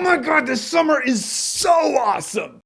my god, this summer is so awesome!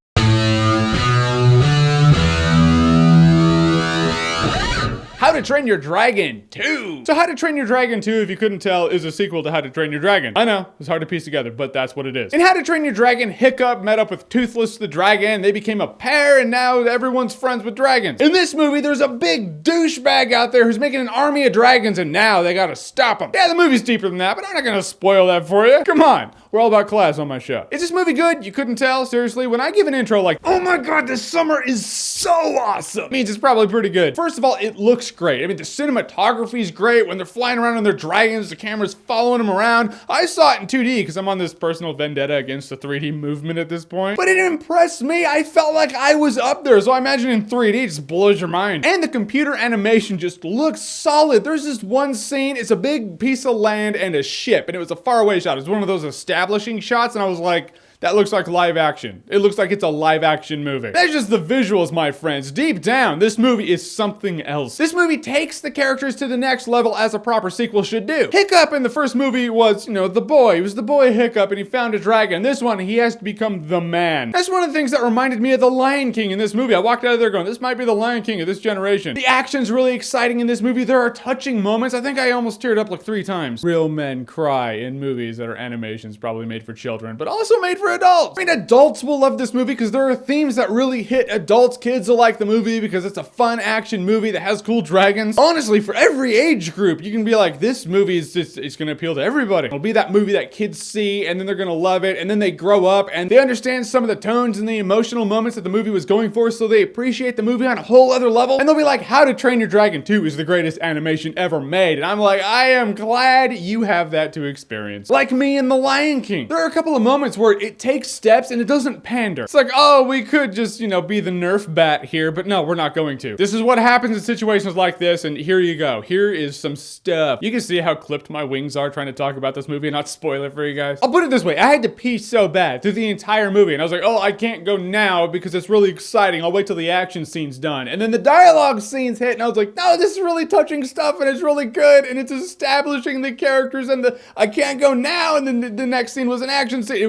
How to Train Your Dragon 2. So How to Train Your Dragon 2, if you couldn't tell, is a sequel to How to Train Your Dragon. I know, it's hard to piece together, but that's what it is. In How to Train Your Dragon, Hiccup met up with Toothless the dragon, they became a pair, and now everyone's friends with dragons. In this movie, there's a big douchebag out there who's making an army of dragons, and now they gotta stop him. Yeah, the movie's deeper than that, but I'm not gonna spoil that for you. Come on, we're all about class on my show. Is this movie good? You couldn't tell? Seriously, when I give an intro like, oh my god, this summer is so awesome, it means it's probably pretty good. First of all, it looks great. I mean, the cinematography is great. When they're flying around on their dragons, the camera's following them around. I saw it in 2D because I'm on this personal vendetta against the 3D movement at this point. But it impressed me. I felt like I was up there. So I imagine in 3D, it just blows your mind. And the computer animation just looks solid. There's this one scene, it's a big piece of land and a ship, and it was a faraway shot. It was one of those establishing shots, and I was like, that looks like live action. It looks like it's a live action movie. That's just the visuals, my friends. Deep down, this movie is something else. This movie takes the characters to the next level as a proper sequel should do. Hiccup in the first movie was, the boy. He was the boy Hiccup and he found a dragon. This one, he has to become the man. That's one of the things that reminded me of The Lion King in this movie. I walked out of there going, this might be the Lion King of this generation. The action's really exciting in this movie. There are touching moments. I think I almost teared up like 3 times. Real men cry in movies that are animations probably made for children, but also made for adults. I mean, adults will love this movie because there are themes that really hit adults. Kids will like the movie because it's a fun action movie that has cool dragons. Honestly, for every age group, you can be like, this movie is just, it's gonna appeal to everybody. It'll be that movie that kids see and then they're gonna love it, and then they grow up and they understand some of the tones and the emotional moments that the movie was going for, so they appreciate the movie on a whole other level, and they'll be like, How to Train Your Dragon 2 is the greatest animation ever made. And I'm like, I am glad you have that to experience. Like me in The Lion King. There are a couple of moments where it takes steps and it doesn't pander. It's like, oh, we could just, be the Nerf bat here, but no, we're not going to. This is what happens in situations like this, and here you go. Here is some stuff. You can see how clipped my wings are trying to talk about this movie and not spoil it for you guys. I'll put it this way. I had to pee so bad through the entire movie, and I was like, oh, I can't go now because it's really exciting. I'll wait till the action scene's done. And then the dialogue scenes hit, and I was like, no, this is really touching stuff, and it's really good, and it's establishing the characters, and I can't go now, and then the next scene was an action scene. It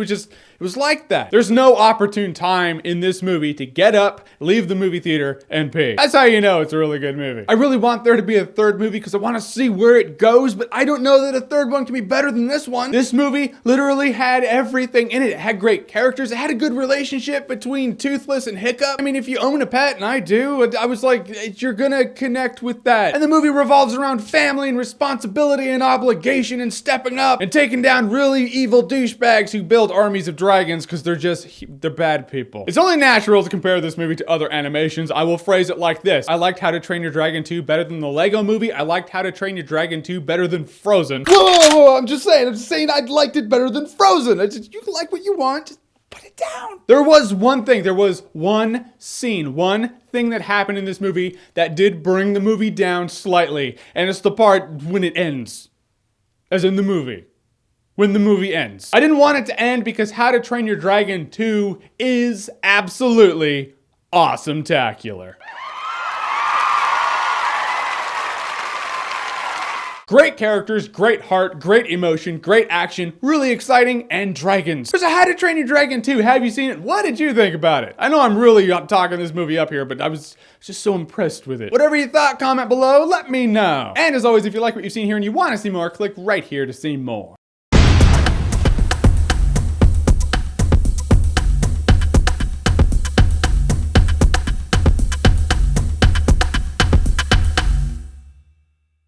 was like that. There's no opportune time in this movie to get up, leave the movie theater, and pee. That's how you know it's a really good movie. I really want there to be a third movie because I want to see where it goes, but I don't know that a third one can be better than this one. This movie literally had everything in it. It had great characters. It had a good relationship between Toothless and Hiccup. I mean, if you own a pet, and I do, I was like, you're gonna connect with that. And the movie revolves around family and responsibility and obligation and stepping up and taking down really evil douchebags who build armies of dragons because they're bad people. It's only natural to compare this movie to other animations. I will phrase it like this. I liked How to Train Your Dragon 2 better than the Lego movie. I liked How to Train Your Dragon 2 better than Frozen. Whoa, I'm just saying I liked it better than Frozen. You can like what you want. Just put it down. There was one scene, one thing that happened in this movie that did bring the movie down slightly. And it's the part when it ends. As in the movie. When the movie ends. I didn't want it to end because How to Train Your Dragon 2 is absolutely awesome-tacular. Great characters, great heart, great emotion, great action, really exciting, and dragons. There's a How to Train Your Dragon 2. Have you seen it? What did you think about it? I know I'm really talking this movie up here, but I was just so impressed with it. Whatever you thought, comment below, let me know. And as always, if you like what you've seen here and you want to see more, click right here to see more.